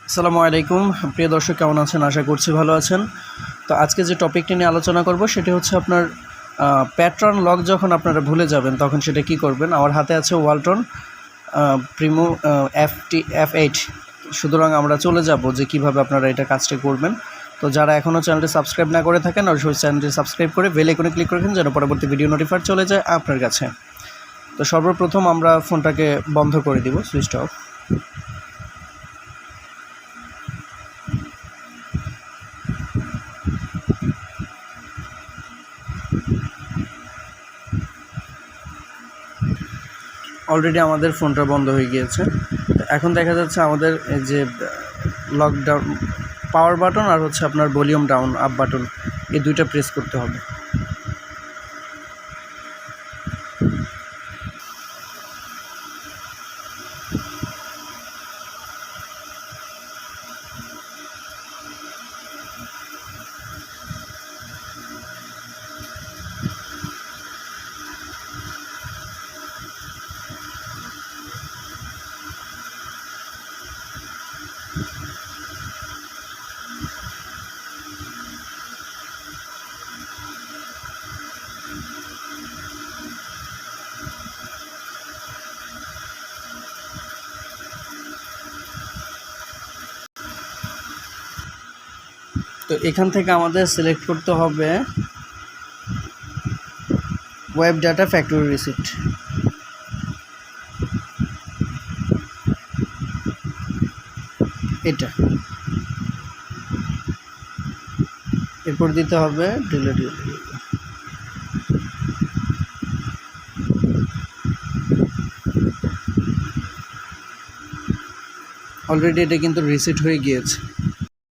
আসসালামু আলাইকুম প্রিয় দর্শক, কেমন আছেন? আশা করছি ভালো আছেন। তো আজকে যে টপিকটি নিয়ে আলোচনা করব সেটি হচ্ছে আপনার প্যাটার্ন লক যখন আপনারা ভুলে যাবেন তখন সেটা কি করবেন। আমার হাতে আছে ওয়ালটন প্রিমো F8। সুতরাং আমরা চলে যাব যে কিভাবে আপনারা এটা কাজটা করবেন। তো যারা এখনও চ্যানেলটি সাবস্ক্রাইব না করে থাকেন অবশ্যই চ্যানেলটি সাবস্ক্রাইব করে বেল আইকনে ক্লিক করে রাখুন যেন পরবর্তী ভিডিও নোটিফাই চলে যায় আপনার কাছে। তো সর্বপ্রথম আমরা ফোনটাকে বন্ধ করে দিব, সুইচ অফ। অলরেডি আমাদের ফোনটা বন্ধ হয়ে গিয়েছে। এখন দেখা যাচ্ছে আমাদের এই যে লকডাউন পাওয়ার বাটন আর হচ্ছে আপনার ভলিউম ডাউন আপ বাটন, এই দুইটা প্রেস করতে হবে। তো এখান থেকে আমাদের সিলেক্ট করতে হবে ওয়েব ডাটা ফ্যাক্টরি রিসিট। এটা এরপর দিতে হবে ডিলিট। অলরেডি এটা কিন্তু রিসেট হয়ে গিয়েছে।